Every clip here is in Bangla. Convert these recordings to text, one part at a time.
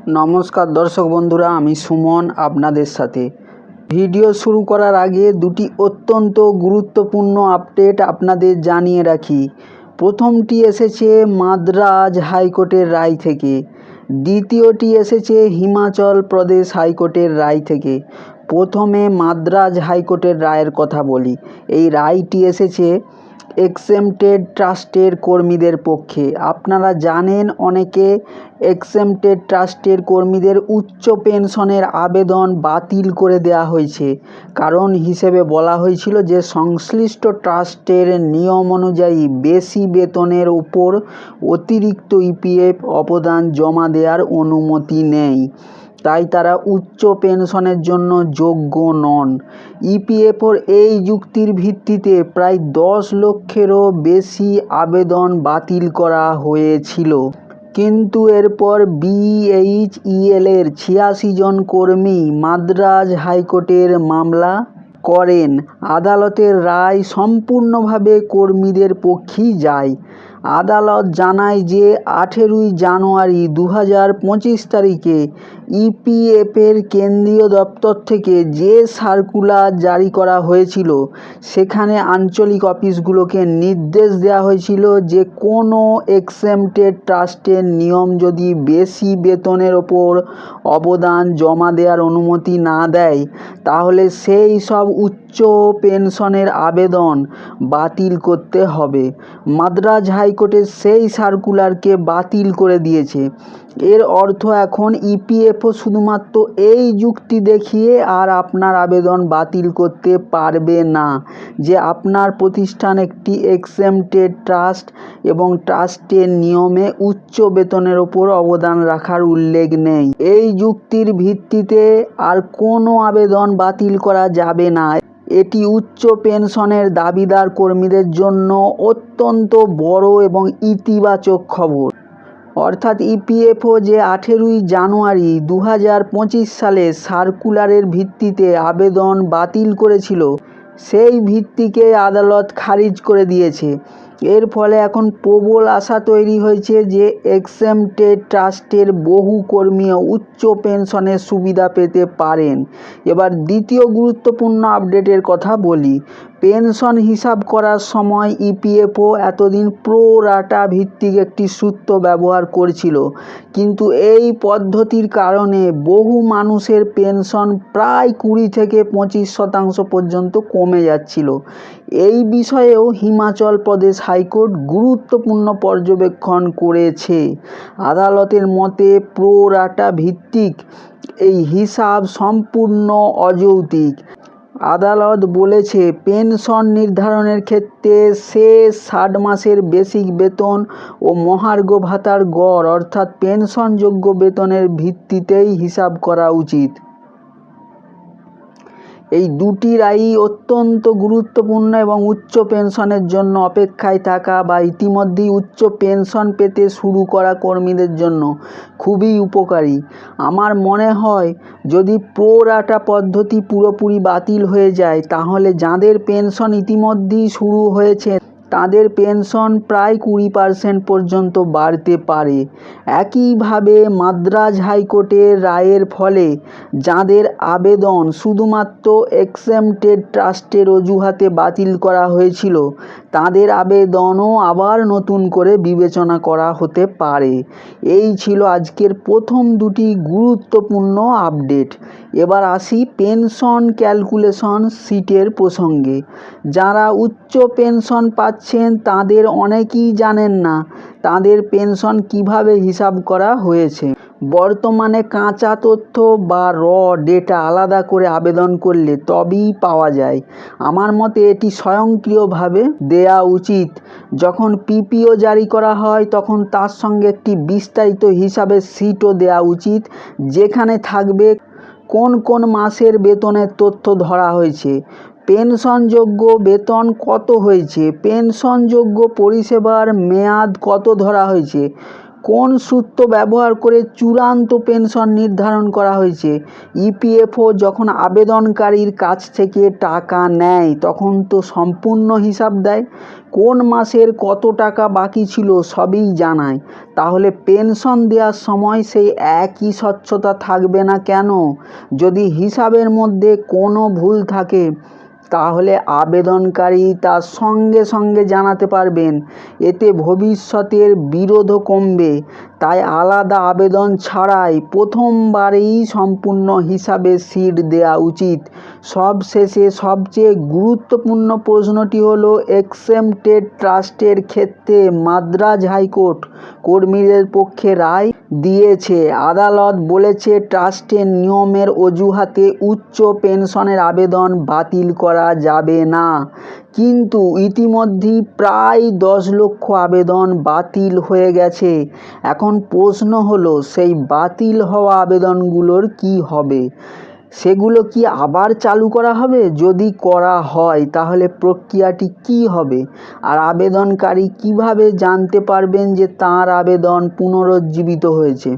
নমস্কার দর্শক বন্ধুরা, আমি সুমন আপনাদের সাথে। ভিডিও শুরু করার আগে দুটি অত্যন্ত গুরুত্বপূর্ণ আপডেট আপনাদের জানিয়ে রাখি। প্রথমটি এসেছে মাদ্রাজ হাইকোর্টের রায় থেকে, দ্বিতীয়টি এসেছে হিমাচল প্রদেশ হাইকোর্টের রায় থেকে। প্রথমে মাদ্রাজ হাইকোর্টের রায়ের কথা বলি। এই রায়টি এসেছে এক্সেমটেড ট্রাস্টের কর্মীদের পক্ষে। আপনারা জানেন অনেকে এক্সেমটেড ট্রাস্টের কর্মীদের উচ্চ পেনশনের আবেদন বাতিল করে দেওয়া হয়েছে। কারণ হিসেবে বলা হয়েছিল যে সংশ্লিষ্ট ট্রাস্টের নিয়ম অনুযায়ী বেশি বেতনের উপর অতিরিক্ত ইপিএফ অবদান জমা দেওয়ার অনুমতি নেই, তাই তারা উচ্চ পেনশনের জন্য যোগ্য নন। ইপিএফওর এই যুক্তির ভিত্তিতে প্রায় 10 লক্ষেরও বেশি আবেদন বাতিল করা হয়েছিল। কিন্তু এরপর বিএইচইএলের 86 জন কর্মী মাদ্রাজ হাইকোর্টের মামলা করেন। আদালতের রায় সম্পূর্ণভাবে কর্মীদের পক্ষেই যায়। আদালত জানায় যে 18 জানুয়ারি 2025 তারিখে ইপিএফের কেন্দ্রীয় দপ্তর থেকে যে সার্কুলার জারি করা হয়েছিল সেখানে আঞ্চলিক অফিসগুলোকে নির্দেশ দেওয়া হয়েছিল যে কোনো এক্সেমটেড ট্রাস্টের নিয়ম যদি বেশি বেতনের ওপর অবদান জমা দেওয়ার অনুমতি না দেয় তাহলে সেই সব উচ্চ পেনশনের আবেদন বাতিল করতে হবে। মাদ্রাজ হাইকোর্টের সেই সার্কুলারকে বাতিল করে দিয়েছে। এর অর্থ এখন ইপিএফও শুধুমাত্র এই যুক্তি দেখিয়ে আর আপনার আবেদন বাতিল করতে পারবে না যে আপনার প্রতিষ্ঠান একটি এক্সেমটেড ট্রাস্ট এবং ট্রাস্টের নিয়মে উচ্চ বেতনের ওপর অবদান রাখার উল্লেখ নেই। এই যুক্তির ভিত্তিতে আর কোনো আবেদন বাতিল করা যাবে না। এটি উচ্চ পেনশনের দাবিদার কর্মীদের জন্য অত্যন্ত বড় এবং ইতিবাচক খবর। অর্থাৎ ইপিএফও যে 18 জানুয়ারি 2025 সালে সার্কুলারের ভিত্তিতে আবেদন বাতিল করেছিল সেই ভিত্তিকে আদালত খারিজ করে দিয়েছে। এর ফলে এখন প্রবল আশা তৈরি হয়েছে যে এক্সেমটেড ট্রাস্টের বহু কর্মীও উচ্চ পেনশনের সুবিধা পেতে পারেন। এবার দ্বিতীয় গুরুত্বপূর্ণ আপডেটের কথা বলি। পেনশন হিসাব করার সময় ইপিএফও এতদিন প্রো রাটা ভিত্তিক একটি সূত্র ব্যবহার করছিল, কিন্তু এই পদ্ধতির কারণে বহু মানুষের পেনশন প্রায় 20 থেকে 25% পর্যন্ত কমে যাচ্ছিল। এই বিষয়েও হিমাচল প্রদেশ হাইকোর্ট গুরুত্বপূর্ণ পর্যবেক্ষণ করেছে। আদালতের মতে প্রো রাটা ভিত্তিক এই হিসাব সম্পূর্ণ অযৌক্তিক। আদালত বলেছে পেনশন নির্ধারণের ক্ষেত্রে শেষ 60 মাসের বেসিক বেতন ও মহার্ঘ ভাতার গড় অর্থাৎ পেনশনযোগ্য বেতনের ভিত্তিতেই হিসাব করা উচিত। এই দুটি রায়ই অত্যন্ত গুরুত্বপূর্ণ এবং উচ্চ পেনশনের জন্য অপেক্ষায় থাকা বা ইতিমধ্যেই উচ্চ পেনশন পেতে শুরু করা কর্মীদের জন্য খুবই উপকারী। আমার মনে হয় যদি প্রো রাটা পদ্ধতি পুরোপুরি বাতিল হয়ে যায় তাহলে যাদের পেনশন ইতিমধ্যেই শুরু হয়েছে তাদের পেনশন প্রায় 20% পর্যন্ত বাড়তে পারে। একইভাবে মাদ্রাজ হাইকোর্টের রায়ের ফলে যাদের আবেদন শুধুমাত্র এক্সেমটেড ট্রাস্টের অজুহাতে বাতিল করা হয়েছিল তাদের আবেদনও আবার নতুন করে বিবেচনা করা হতে পারে। এই ছিল আজকের প্রথম দুটি গুরুত্বপূর্ণ আপডেট। এবার আসি পেনশন ক্যালকুলেশন শিটের প্রসঙ্গে। যারা উচ্চ পেনশন পাচ্ছেন তাদের অনেকেই জানেন না তাদের পেনশন কিভাবে হিসাব করা হয়েছে। বর্তমানে কাঁচা তথ্য বা র ডেটা আলাদা করে আবেদন করলে তবেই পাওয়া যায়। আমার মতে এটি স্বয়ংক্রিয়ভাবে দেয়া উচিত। যখন পিপিও জারি করা হয় তখন তার সঙ্গে একটি বিস্তারিত হিসাবের শিটও দেওয়া উচিত যেখানে থাকবে কোন কোন মাসের বেতনের তথ্য ধরা হয়েছে, পেনশনযোগ্য বেতন কত হয়েছে, পেনশনযোগ্য পরিষেবার মেয়াদ কত ধরা হয়েছে, কোন সূত্র ব্যবহার করে চূড়ান্ত পেনশন নির্ধারণ করা হয়েছে? ইপিএফও যখন আবেদনকারীর কাছ থেকে টাকা নেয় তখন তো সম্পূর্ণ হিসাব দেয়। কোন মাসের কত টাকা বাকি ছিল সবই জানায়। তাহলে পেনশন দেওয়ার সময় সেই একই স্বচ্ছতা থাকবে না কেন? যদি হিসাবের মধ্যে কোনো ভুল থাকে তাহলে আবেদনকারী তার সঙ্গে সঙ্গে জানাতে পারবেন। এতে ভবিষ্যতের বিরোধও কমবে। তাই আলাদা আবেদন ছাড়াই প্রথমবারেই সম্পূর্ণ হিসাবের শিট দেওয়া উচিত। সবশেষে সবচেয়ে গুরুত্বপূর্ণ প্রশ্নটি হলো এক্সেমটেড ট্রাস্টের ক্ষেত্রে মাদ্রাজ হাইকোর্ট কর্মীদের পক্ষে রায় দিয়েছে। আদালত বলেছে ট্রাস্টের নিয়মের অজুহাতে উচ্চ পেনশনের আবেদন বাতিল করা যাবে না। কিন্তু ইতিমধ্যেই প্রায় 10 লক্ষ আবেদন বাতিল হয়ে গেছে। এখন প্রশ্ন হলো সেই বাতিল হওয়া আবেদনগুলোর কি হবে? সেগুলো কি আবার চালু করা হবে? যদি করা হয় তাহলে প্রক্রিয়াটি কি হবে? আর আবেদনকারী কিভাবে জানতে পারবেন যে তাঁর আবেদন পুনরুজ্জীবিত হয়েছে?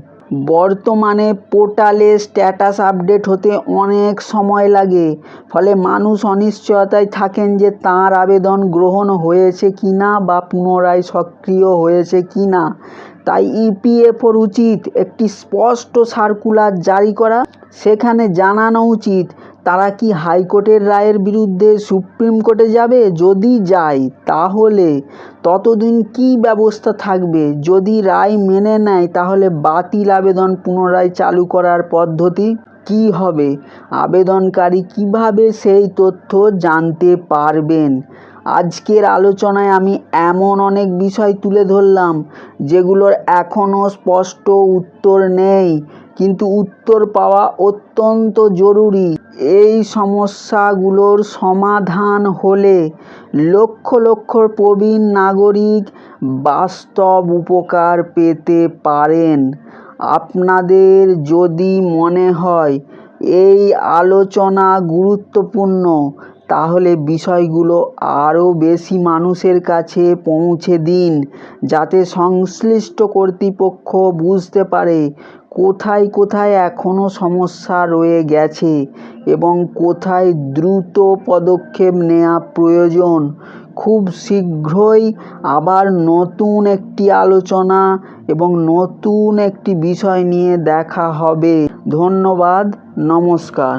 বর্তমানে পোর্টালে স্ট্যাটাস আপডেট হতে অনেক সময় লাগে, ফলে মানুষ অনিশ্চয়তায় থাকেন যে তাঁর আবেদন গ্রহণ হয়েছে কিনা বা পুনরায় সক্রিয় হয়েছে কিনা। তাই ইপিএফওর উচিত একটি স্পষ্ট সার্কুলার জারি করা। সেখানে জানানো উচিত তারা কি হাইকোর্টের রায়ের বিরুদ্ধে সুপ্রিম কোর্টে যাবে। যদি যায় তাহলে ততদিন কি ব্যবস্থা থাকবে। যদি রায় মেনে নেয় তাহলে বাতিল আবেদন পুনরায় চালু করার পদ্ধতি কি হবে? আবেদনকারী কিভাবে সেই তথ্য জানতে পারবেন? আজকের আলোচনায় আমি এমন অনেক বিষয় তুলে ধরলাম যেগুলোর এখনও স্পষ্ট উত্তর নেই, কিন্তু উত্তর পাওয়া অত্যন্ত জরুরি। এই সমস্যাগুলোর সমাধান হলে লক্ষ লক্ষ প্রবীণ নাগরিক বাস্তব উপকার পেতে পারেন। আপনাদের যদি মনে হয় এই আলোচনা গুরুত্বপূর্ণ তাহলে বিষয়গুলো আরও বেশি মানুষের কাছে পৌঁছে দিন, যাতে সংশ্লিষ্ট কর্তৃপক্ষ বুঝতে পারে কোথায় কোথায় এখনও সমস্যা রয়ে গেছে এবং কোথায় দ্রুত পদক্ষেপ নেওয়া প্রয়োজন। খুব শীঘ্রই আবার নতুন একটি আলোচনা এবং নতুন একটি বিষয় নিয়ে দেখা হবে। ধন্যবাদ, নমস্কার।